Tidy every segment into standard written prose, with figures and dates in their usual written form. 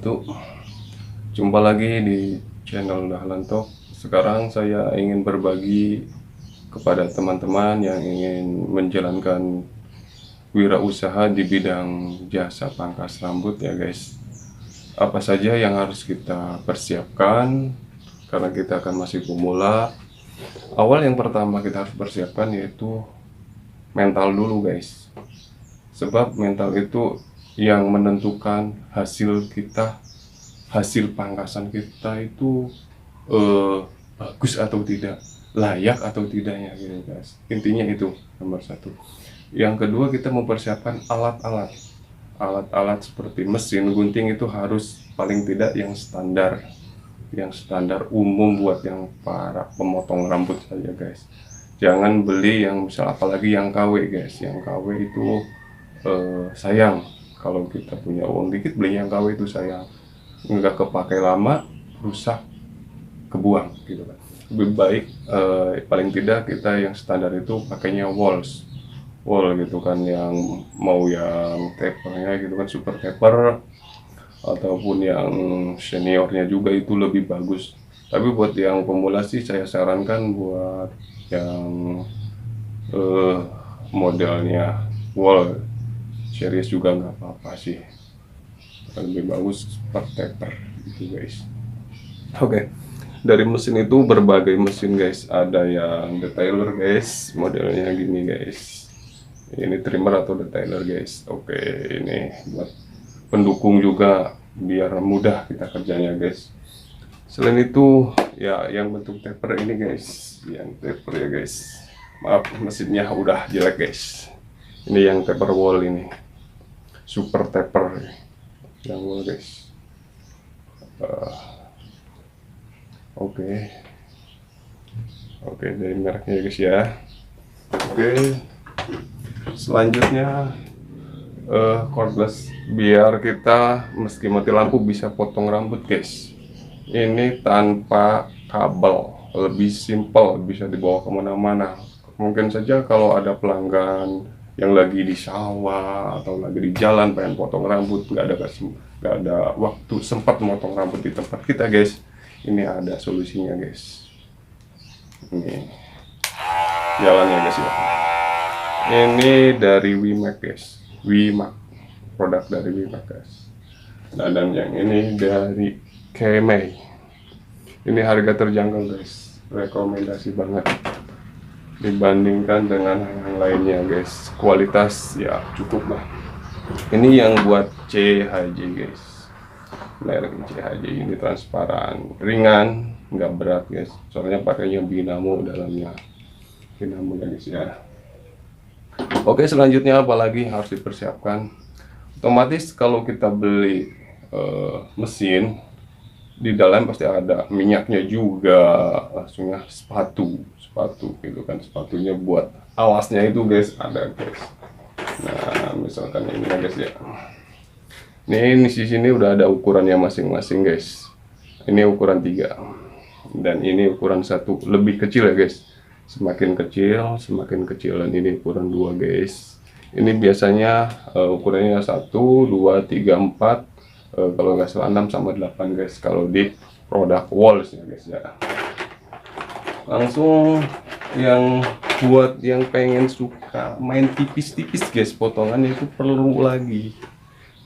wabarakatuh. Jumpa lagi di channel Dahlan Talk. Sekarang saya ingin berbagi kepada teman-teman yang ingin menjalankan wirausaha di bidang jasa pangkas rambut ya guys. Apa saja yang harus kita persiapkan karena kita akan masih pemula. Awal yang pertama kita harus persiapkan yaitu mental dulu guys. Sebab mental itu yang menentukan hasil kita, hasil pangkasan kita itu bagus atau tidak, layak atau tidaknya gitu guys. Intinya itu nomor satu. Yang kedua, kita mempersiapkan alat-alat seperti mesin gunting itu harus paling tidak yang standar umum buat yang para pemotong rambut saja guys. Jangan beli yang misal apalagi yang KW guys. Yang KW itu sayang. Kalau kita punya uang dikit beli yang KW itu sayang, nggak kepakai lama, rusak, kebuang gitu kan. Lebih baik paling tidak kita yang standar itu pakainya wall gitu kan, yang mau yang tapernya gitu kan, super taper ataupun yang seniornya juga itu lebih bagus. Tapi buat yang pemula sih saya sarankan buat yang modelnya wall series juga nggak apa-apa sih, lebih bagus per taper gitu guys. Oke. Dari mesin itu berbagai mesin guys, ada yang detailer guys, modelnya gini guys, ini trimmer atau detailer guys. Oke, ini buat pendukung juga biar mudah kita kerjanya guys. Selain itu ya yang bentuk taper ini guys, yang taper ya guys, maaf mesinnya udah jelek guys. Ini yang taper wall, ini super taper yang wall guys. Oke, dari mereknya ya guys ya. Oke, selanjutnya cordless biar kita meski mati lampu bisa potong rambut guys. Ini tanpa kabel, lebih simple, bisa dibawa kemana-mana. Mungkin saja kalau ada pelanggan yang lagi di sawah atau lagi di jalan pengen potong rambut, nggak ada waktu sempat motong rambut di tempat kita guys, ini ada solusinya guys. Ini jalannya guys ya. Ini dari Wimax guys, Wimax, produk dari Wimax guys. Dan yang ini dari Kemei. Ini harga terjangkau guys, rekomendasi banget dibandingkan dengan yang lainnya guys. Kualitas ya cukup lah. Ini yang buat CHJ guys, merek CHJ ini transparan, ringan, nggak berat guys, soalnya pakainya Binamo dalamnya, Binamo ya guys ya. Oke, selanjutnya apalagi harus dipersiapkan. Otomatis kalau kita beli mesin, di dalam pasti ada minyaknya juga, langsungnya sepatu gitu kan, sepatunya buat alasnya itu guys ada guys. Nah misalkan ini ya guys ya, ini di sini udah ada ukurannya masing-masing guys. Ini ukuran 3 dan ini ukuran 1, lebih kecil ya guys, semakin kecil, dan ini ukuran 2 guys. Ini biasanya ukurannya 1, 2, 3, 4, kalau nggak salah 6 sama 8 guys kalau di produk walls ya guys ya. Langsung yang buat yang pengen suka main tipis-tipis guys, potongannya itu perlu lagi,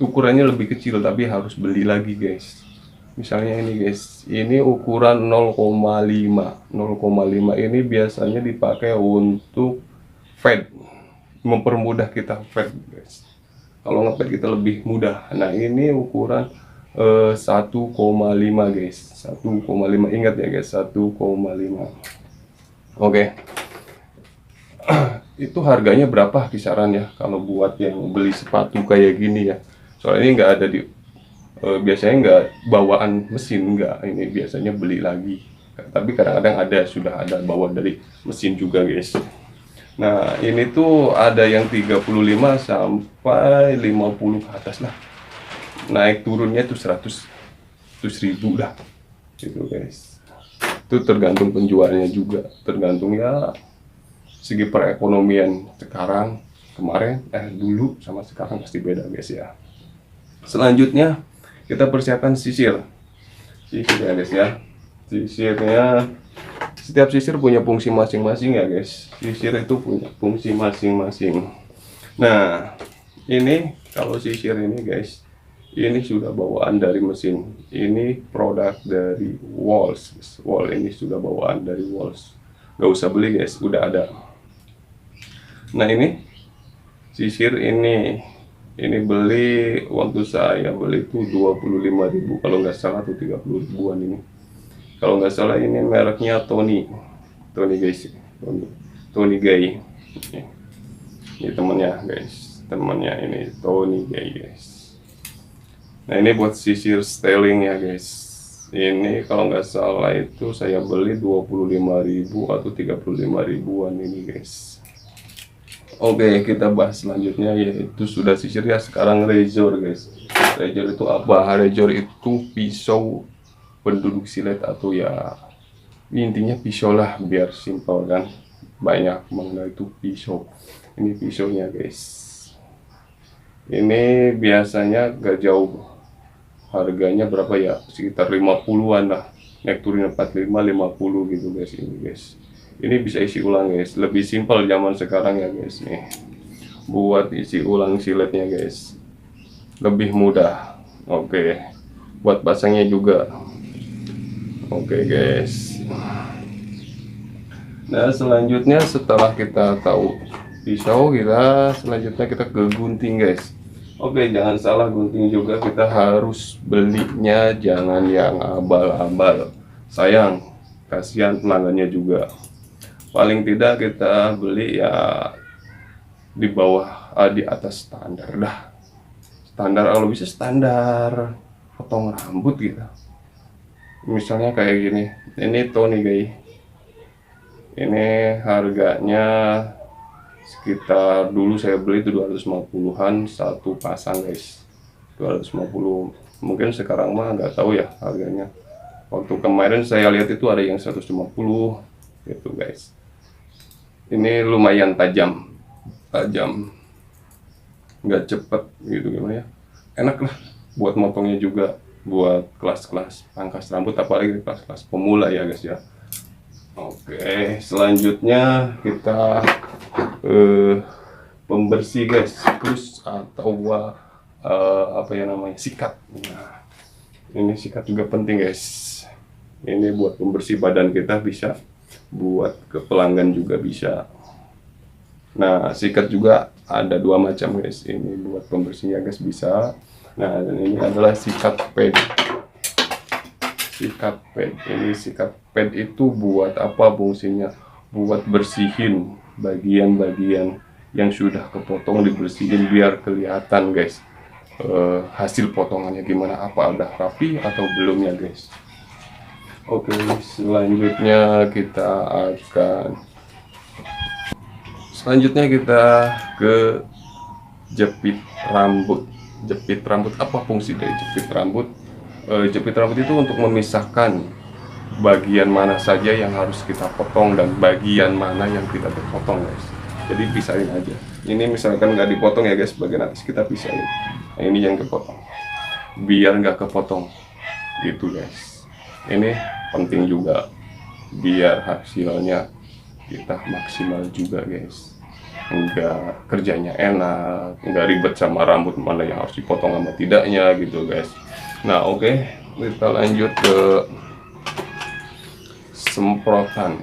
ukurannya lebih kecil tapi harus beli lagi guys. Misalnya ini guys, ini ukuran 0,5 ini biasanya dipakai untuk fade, mempermudah kita fade guys. Kalau ngefade kita lebih mudah. Nah ini ukuran 1,5 guys, 1,5, ingat ya guys, 1,5. Oke. Itu harganya berapa kisarannya kalau buat yang beli sepatu kayak gini ya? Soalnya ini nggak ada di biasanya nggak bawaan mesin, nggak, ini biasanya beli lagi. Tapi kadang-kadang sudah ada bawa dari mesin juga guys. Nah ini tuh ada yang 35 sampai 50 ke atas lah, naik turunnya tuh 100 ribu lah gitu guys. Itu tergantung penjualnya juga, tergantung ya segi perekonomian kemarin dulu sama sekarang pasti beda guys ya. Selanjutnya kita persiapkan sisir ya guys ya. Sisirnya, setiap sisir punya fungsi masing-masing ya guys. Sisir itu punya fungsi masing-masing. Nah, ini kalau sisir ini guys, ini sudah bawaan dari mesin. Ini produk dari Walls. Wall ini sudah bawaan dari Walls. Gak usah beli guys, udah ada. Nah ini sisir ini beli, waktu saya beli itu 25.000 kalau nggak salah, atau 30 ribuan ini. Kalau nggak salah ini mereknya Tony guys, Tony Gay. Ini temannya guys, ini Tony Gay guys. Nah ini buat sisir styling ya guys. Ini kalau nggak salah itu saya beli 25.000 atau 35 ribuan ini guys. Oke, kita bahas selanjutnya, yaitu sudah sisir ya. Sekarang razor guys. Razor itu apa? Razor itu pisau penduduk silet, atau ya intinya pisau lah, biar simpel kan. Banyak mengenai itu pisau. Ini pisaunya guys. Ini biasanya gak jauh. Harganya berapa ya? Sekitar 50-an lah. Naik turun 45, 50 gitu guys ini guys. Ini bisa isi ulang guys, lebih simpel zaman sekarang ya guys nih. Buat isi ulang siletnya guys, lebih mudah. Oke, buat pasangnya juga. Oke guys. Nah selanjutnya, setelah kita tahu pisau, selanjutnya kita ke gunting guys. Oke, jangan salah gunting juga, kita harus belinya jangan yang abal-abal. Sayang, kasihan pelanggannya juga. Paling tidak kita beli ya di bawah, di atas standar dah. Standar, kalau bisa standar potong rambut gitu. Misalnya kayak gini. Ini Tony guys. Ini harganya sekitar, dulu saya beli itu 250-an satu pasang guys. 250. Mungkin sekarang mah nggak tahu ya harganya. Waktu kemarin saya lihat itu ada yang 150 gitu guys. Ini lumayan tajam, nggak cepet gitu, gimana ya, enak lah buat motongnya juga, buat kelas-kelas pangkas rambut, apalagi kelas-kelas pemula ya guys ya. Oke, selanjutnya kita pembersih guys, terus atau apa ya namanya, sikat. Nah, ini sikat juga penting guys. Ini buat pembersih badan kita bisa, buat ke pelanggan juga bisa. Nah sikat juga ada dua macam guys. Ini buat pembersihnya guys bisa. Nah dan ini adalah sikat pad. Ini sikat pad itu buat apa fungsinya? Buat bersihin bagian-bagian yang sudah kepotong, dibersihin biar kelihatan guys hasil potongannya gimana, apa udah rapi atau belum ya guys. Oke, selanjutnya kita ke jepit rambut. Jepit rambut, apa fungsi dari jepit rambut? Jepit rambut itu untuk memisahkan bagian mana saja yang harus kita potong dan bagian mana yang tidak terpotong guys. Jadi pisahin aja. Ini misalkan nggak dipotong ya guys, bagian atas kita pisahin. Nah, ini yang kepotong, biar nggak kepotong gitu guys. Ini penting juga biar hasilnya kita maksimal juga guys. Enggak, kerjanya enak, enggak ribet sama rambut mana yang harus dipotong sama tidaknya gitu guys. Nah oke, kita lanjut ke semprotan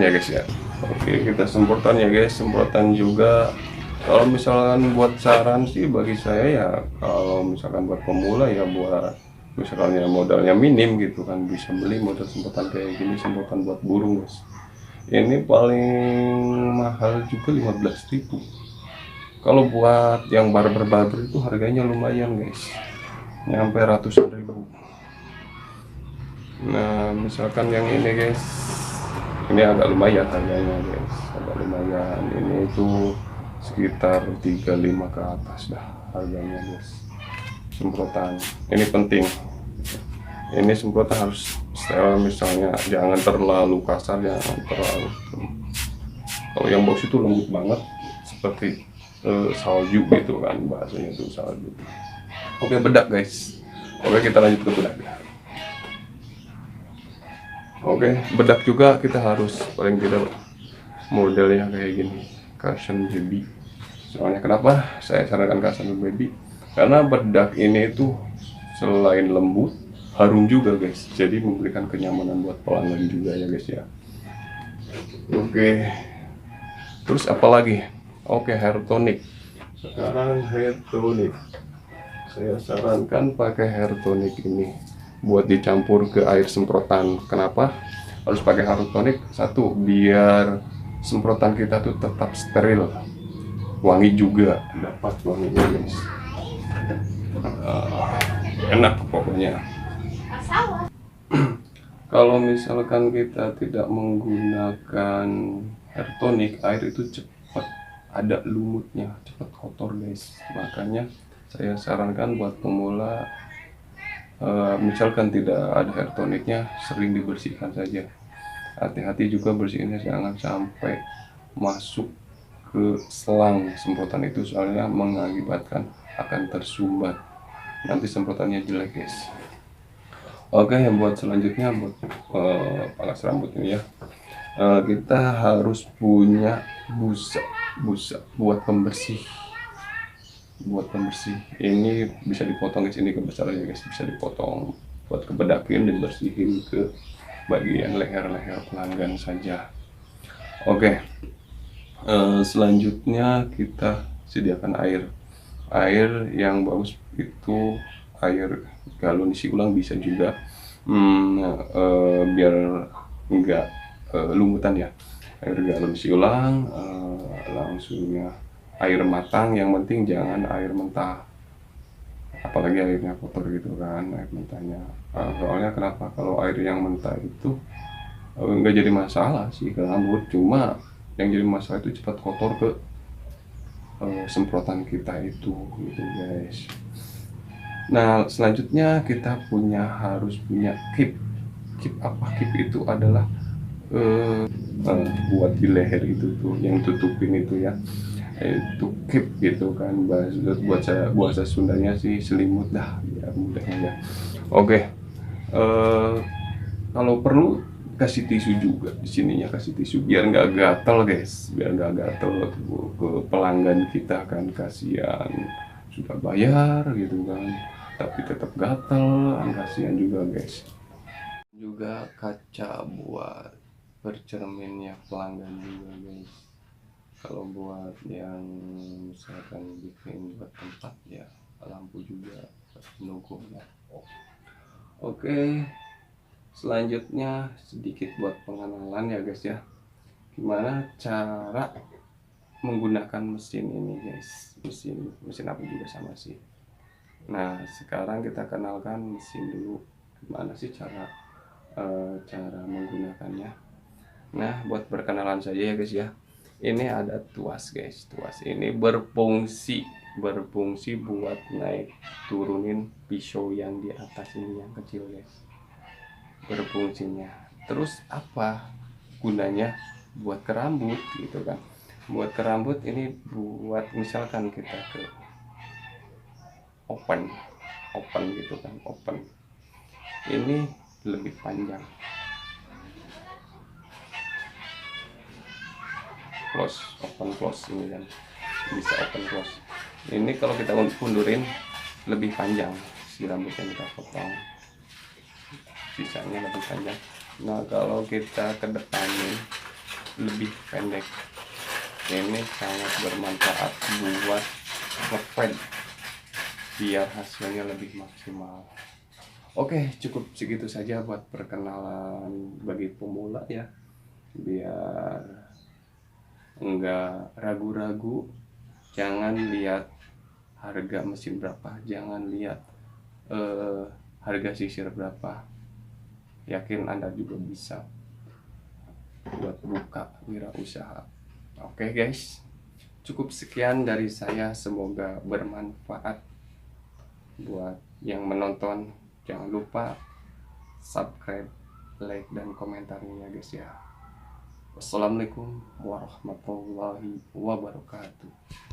ya guys ya. Oke, kita semprotan ya guys. Semprotan juga, kalau misalkan buat saran sih bagi saya ya, kalau misalkan buat pemula ya, buat misalnya modalnya minim gitu kan, bisa beli modal semprotan kayak gini, semprotan buat burung guys. Ini paling mahal juga 15.000. Kalau buat yang barber itu harganya lumayan guys, nyampe ratusan ribu. Nah misalkan yang ini guys, ini agak lumayan harganya guys, agak lumayan. Ini itu sekitar 35 ke atas dah harganya guys. Semprotan ini penting. Ini semprotan harus steril, misalnya jangan terlalu kasar, jangan terlalu. Kalau yang box itu lembut banget, seperti salju gitu kan, bahasanya itu salju. Oke, bedak guys. Oke, kita lanjut ke bedak. Oke, bedak juga kita harus paling tidak modelnya kayak gini, cushion baby. Soalnya kenapa saya sarankan cushion baby? Karena bedak ini tuh selain lembut, harum juga guys. Jadi memberikan kenyamanan buat pelanggan juga ya guys ya. Oke, terus apa lagi? Oke, hair tonic. Sekarang hair tonic. Saya sarankan pakai hair tonic ini buat dicampur ke air semprotan. Kenapa harus pakai hair tonic? Satu, biar semprotan kita tuh tetap steril, wangi juga, dapat wanginya guys. Enak pokoknya. Kalau misalkan kita tidak menggunakan hair tonic, air itu cepat ada lumutnya, cepat kotor guys. Makanya saya sarankan buat pemula, misalkan tidak ada hair tonicnya, sering dibersihkan saja. Hati-hati juga bersihinnya, jangan sampai masuk ke selang semprotan itu, soalnya mengakibatkan akan tersumbat, nanti semprotannya jelek guys. Oke, buat selanjutnya buat palas rambut ini ya, kita harus punya busa buat pembersih. Ini bisa dipotong di sini kebesarannya guys, bisa dipotong buat kebedakin, dibersihin ke bagian leher-leher pelanggan saja. Oke, selanjutnya kita sediakan air yang bagus, itu air galon isi ulang bisa juga, biar enggak lumutan ya. Air galon isi ulang, langsungnya air matang, yang penting jangan air mentah, apalagi airnya kotor gitu kan, air mentahnya. Soalnya kenapa, kalau air yang mentah itu nggak jadi masalah sih ke rambut, cuma yang jadi masalah itu cepat kotor ke semprotan kita itu gitu guys. Nah, selanjutnya kita harus punya keep apa, keep itu adalah buat di leher itu tuh yang tutupin itu ya, itu keep gitu kan, bahasa Sundanya sih selimut dah, biar mudahnya ya. Oke, kalau perlu kasih tisu juga di sininya, kasih tisu biar nggak gatel guys, biar nggak gatel ke pelanggan kita kan, kasihan sudah bayar gitu kan tapi tetap gatel, kasihan juga guys. Juga kaca buat bercerminnya pelanggan juga guys, kalau buat yang misalkan bikin buat tempat ya, lampu juga pendukung ya. Oke, selanjutnya sedikit buat pengenalan ya guys ya, gimana cara menggunakan mesin ini guys. Mesin apa juga sama sih. Nah, sekarang kita kenalkan mesin dulu, gimana sih cara menggunakannya. Nah, buat perkenalan saja ya guys ya, ini ada tuas guys. Tuas ini berfungsi buat naik turunin pisau yang di atas ini yang kecil guys, berfungsinya. Terus apa gunanya? Buat ke rambut gitu kan, buat ke rambut ini, buat misalkan kita ke open gitu kan, open ini lebih panjang, close open close ini kan, bisa open close. Ini kalau kita mundurin lebih panjang, si rambut yang kita potong sisanya lebih panjang. Nah, kalau kita ke depanin lebih pendek. Ini sangat bermanfaat buat ngefade biar hasilnya lebih maksimal. Oke, cukup segitu saja buat perkenalan bagi pemula ya, biar enggak ragu-ragu. Jangan lihat harga mesin berapa, jangan lihat harga sisir berapa, yakin Anda juga bisa buat buka wirausaha. Oke guys, cukup sekian dari saya, semoga bermanfaat buat yang menonton. Jangan lupa subscribe, like, dan komentarnya ya guys ya. Wassalamualaikum warahmatullahi wabarakatuh.